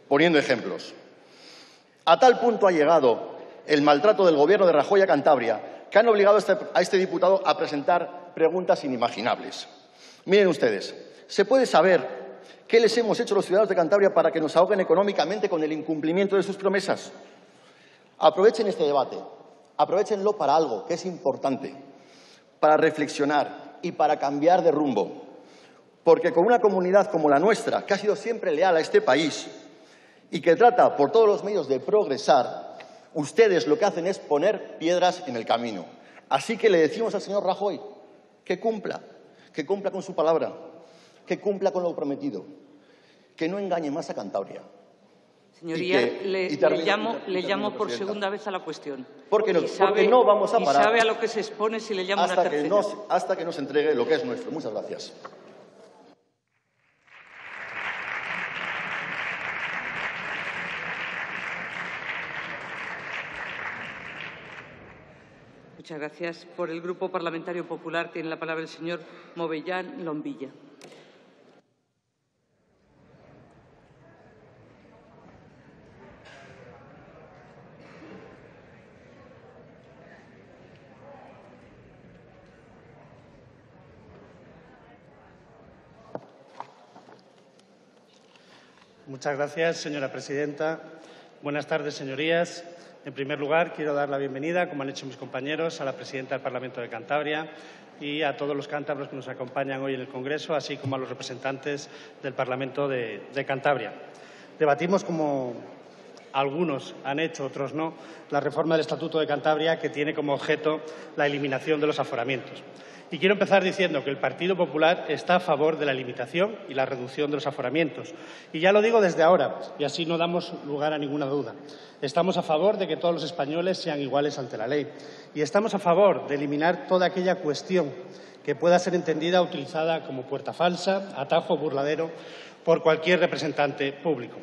poniendo ejemplos. A tal punto ha llegado el maltrato del Gobierno de Rajoy a Cantabria que han obligado a este diputado a presentar preguntas inimaginables. Miren ustedes, ¿se puede saber qué les hemos hecho los ciudadanos de Cantabria para que nos ahoguen económicamente con el incumplimiento de sus promesas? Aprovechen este debate, aprovéchenlo para algo que es importante, para reflexionar y para cambiar de rumbo. Porque con una comunidad como la nuestra, que ha sido siempre leal a este país y que trata por todos los medios de progresar, ustedes lo que hacen es poner piedras en el camino. Así que le decimos al señor Rajoy que cumpla con su palabra, que cumpla con lo prometido, que no engañe más a Cantabria. Señoría, le llamo por segunda vez a la cuestión. Porque no vamos a parar. Y sabe a lo que se expone si le llamo una tercera. Hasta que nos entregue lo que es nuestro. Muchas gracias. Muchas gracias. Por el Grupo Parlamentario Popular tiene la palabra el señor Movellán Lombilla. Muchas gracias, señora presidenta. Buenas tardes, señorías. En primer lugar, quiero dar la bienvenida, como han hecho mis compañeros, a la presidenta del Parlamento de Cantabria y a todos los cántabros que nos acompañan hoy en el Congreso, así como a los representantes del Parlamento de Cantabria. Debatimos, como algunos han hecho, otros no, la reforma del Estatuto de Cantabria, que tiene como objeto la eliminación de los aforamientos. Y quiero empezar diciendo que el Partido Popular está a favor de la limitación y la reducción de los aforamientos. Y ya lo digo desde ahora, y así no damos lugar a ninguna duda. Estamos a favor de que todos los españoles sean iguales ante la ley. Y estamos a favor de eliminar toda aquella cuestión que pueda ser entendida o utilizada como puerta falsa, atajo o burladero por cualquier representante público.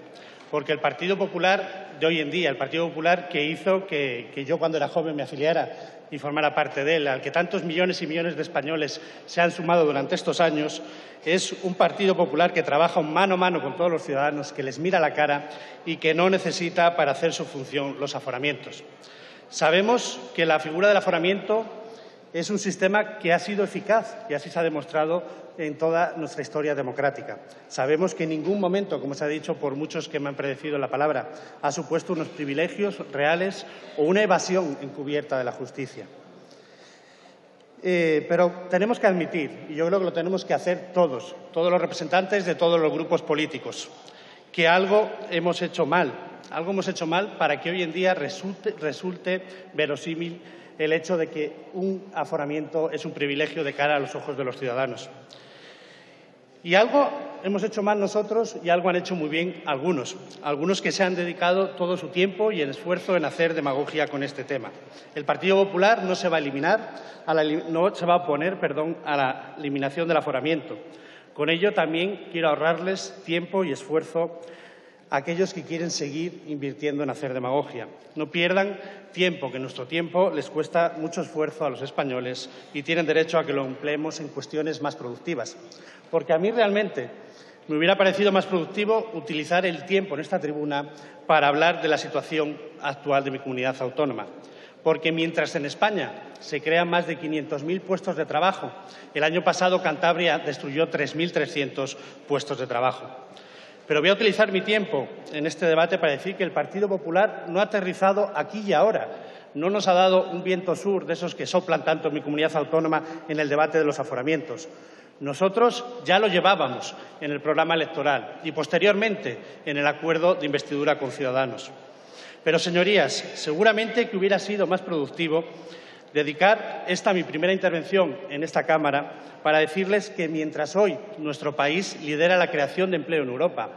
Porque el Partido Popular de hoy en día, el Partido Popular que hizo que yo cuando era joven me afiliara y formara parte de él, al que tantos millones y millones de españoles se han sumado durante estos años, es un Partido Popular que trabaja mano a mano con todos los ciudadanos, que les mira la cara y que no necesita para hacer su función los aforamientos. Sabemos que la figura del aforamiento es un sistema que ha sido eficaz y así se ha demostrado en toda nuestra historia democrática. Sabemos que en ningún momento, como se ha dicho por muchos que me han predecido la palabra, ha supuesto unos privilegios reales o una evasión encubierta de la justicia. Pero tenemos que admitir, y yo creo que lo tenemos que hacer todos los representantes de todos los grupos políticos, que algo hemos hecho mal. Algo hemos hecho mal para que hoy en día resulte verosímil el hecho de que un aforamiento es un privilegio de cara a los ojos de los ciudadanos. Y algo hemos hecho mal nosotros y algo han hecho muy bien algunos que se han dedicado todo su tiempo y el esfuerzo en hacer demagogia con este tema. El Partido Popular no se va a oponer a la eliminación del aforamiento. Con ello también quiero ahorrarles tiempo y esfuerzo a aquellos que quieren seguir invirtiendo en hacer demagogia. No pierdan tiempo, que nuestro tiempo les cuesta mucho esfuerzo a los españoles y tienen derecho a que lo empleemos en cuestiones más productivas. Porque a mí realmente me hubiera parecido más productivo utilizar el tiempo en esta tribuna para hablar de la situación actual de mi comunidad autónoma. Porque mientras en España se crean más de 500.000 puestos de trabajo, el año pasado Cantabria destruyó 3.300 puestos de trabajo. Pero voy a utilizar mi tiempo en este debate para decir que el Partido Popular no ha aterrizado aquí y ahora. No nos ha dado un viento sur de esos que soplan tanto en mi comunidad autónoma en el debate de los aforamientos. Nosotros ya lo llevábamos en el programa electoral y posteriormente en el acuerdo de investidura con Ciudadanos. Pero, señorías, seguramente que hubiera sido más productivo dedicar mi primera intervención en esta Cámara para decirles que mientras hoy nuestro país lidera la creación de empleo en Europa,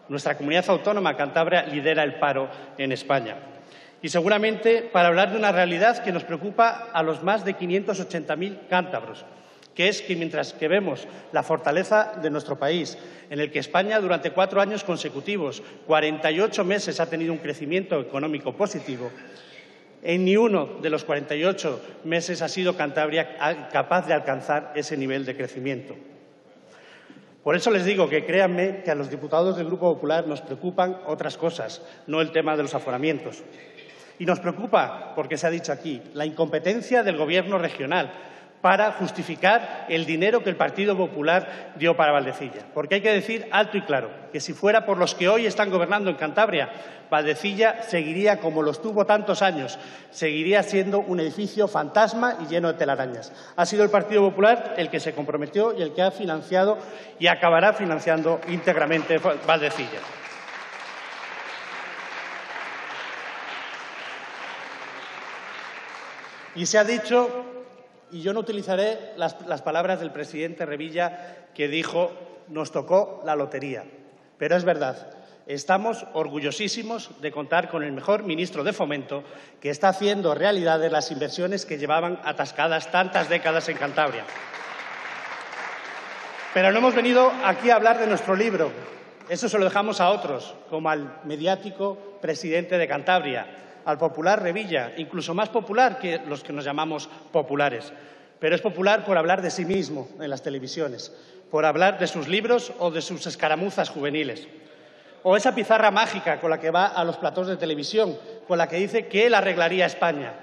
nuestra comunidad autónoma, Cantabria, lidera el paro en España. Y seguramente para hablar de una realidad que nos preocupa a los más de 580.000 cántabros, que es que mientras que vemos la fortaleza de nuestro país, en el que España durante 4 años consecutivos, 48 meses ha tenido un crecimiento económico positivo, en ni uno de los 48 meses ha sido Cantabria capaz de alcanzar ese nivel de crecimiento. Por eso les digo que créanme que a los diputados del Grupo Popular nos preocupan otras cosas, no el tema de los aforamientos. Y nos preocupa, porque se ha dicho aquí, la incompetencia del Gobierno regional para justificar el dinero que el Partido Popular dio para Valdecilla. Porque hay que decir alto y claro que si fuera por los que hoy están gobernando en Cantabria, Valdecilla seguiría como lo estuvo tantos años, seguiría siendo un edificio fantasma y lleno de telarañas. Ha sido el Partido Popular el que se comprometió y el que ha financiado y acabará financiando íntegramente Valdecilla. Y se ha dicho, y yo no utilizaré las palabras del presidente Revilla, que dijo nos tocó la lotería. Pero es verdad, estamos orgullosísimos de contar con el mejor ministro de Fomento que está haciendo realidades las inversiones que llevaban atascadas tantas décadas en Cantabria. Pero no hemos venido aquí a hablar de nuestro libro. Eso se lo dejamos a otros, como al mediático presidente de Cantabria, al popular Revilla, incluso más popular que los que nos llamamos populares. Pero es popular por hablar de sí mismo en las televisiones, por hablar de sus libros o de sus escaramuzas juveniles. O esa pizarra mágica con la que va a los platós de televisión, con la que dice que él arreglaría España.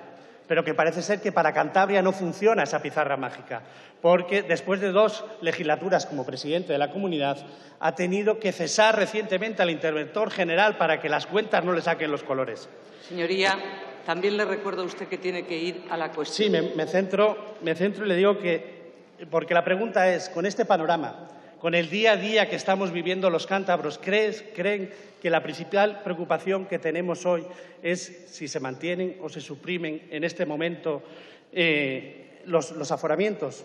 Pero que parece ser que para Cantabria no funciona esa pizarra mágica, porque después de 2 legislaturas como presidente de la comunidad ha tenido que cesar recientemente al interventor general para que las cuentas no le saquen los colores. Señoría, también le recuerdo a usted que tiene que ir a la cuestión. Sí, me centro y le digo que, porque la pregunta es, con este panorama, con el día a día que estamos viviendo los cántabros, ¿creen que la principal preocupación que tenemos hoy es si se mantienen o se suprimen en este momento los aforamientos?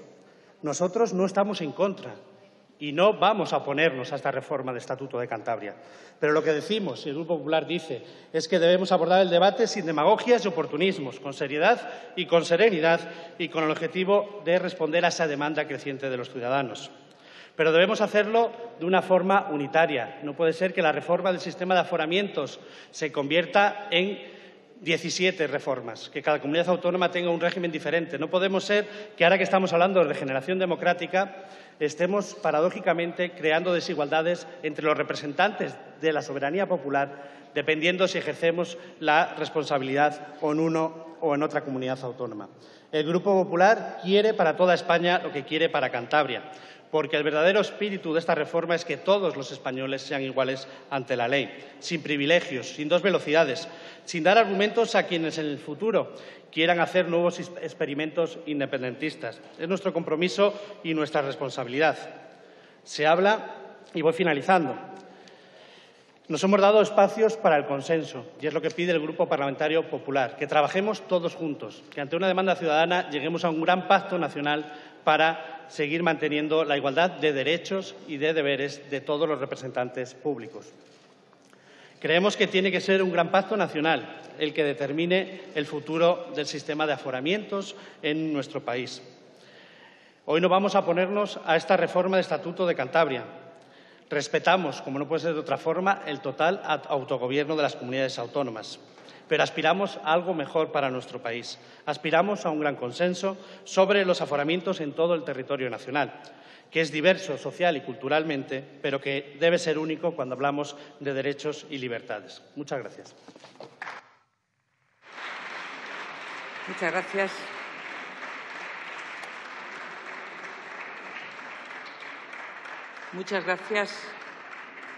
Nosotros no estamos en contra y no vamos a oponernos a esta reforma del Estatuto de Cantabria. Pero lo que decimos, y el Grupo Popular dice, es que debemos abordar el debate sin demagogias y oportunismos, con seriedad y con serenidad y con el objetivo de responder a esa demanda creciente de los ciudadanos. Pero debemos hacerlo de una forma unitaria. No puede ser que la reforma del sistema de aforamientos se convierta en 17 reformas, que cada comunidad autónoma tenga un régimen diferente. No podemos ser que ahora que estamos hablando de regeneración democrática estemos paradójicamente creando desigualdades entre los representantes de la soberanía popular, dependiendo si ejercemos la responsabilidad o en uno o en otra comunidad autónoma. El Grupo Popular quiere para toda España lo que quiere para Cantabria. porque el verdadero espíritu de esta reforma es que todos los españoles sean iguales ante la ley, sin privilegios, sin dos velocidades, sin dar argumentos a quienes en el futuro quieran hacer nuevos experimentos independentistas. Es nuestro compromiso y nuestra responsabilidad. Se habla, y voy finalizando, nos hemos dado espacios para el consenso y es lo que pide el Grupo Parlamentario Popular, que trabajemos todos juntos, que ante una demanda ciudadana lleguemos a un gran pacto nacional para seguir manteniendo la igualdad de derechos y de deberes de todos los representantes públicos. Creemos que tiene que ser un gran pacto nacional el que determine el futuro del sistema de aforamientos en nuestro país. Hoy no vamos a oponernos a esta reforma del Estatuto de Cantabria. Respetamos, como no puede ser de otra forma, el total autogobierno de las comunidades autónomas, pero aspiramos a algo mejor para nuestro país. Aspiramos a un gran consenso sobre los aforamientos en todo el territorio nacional, que es diverso social y culturalmente, pero que debe ser único cuando hablamos de derechos y libertades. Muchas gracias. Muchas gracias. Muchas gracias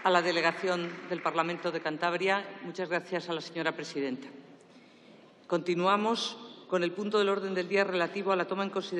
a la delegación del Parlamento de Cantabria. Muchas gracias a la señora presidenta. Continuamos con el punto del orden del día relativo a la toma en consideración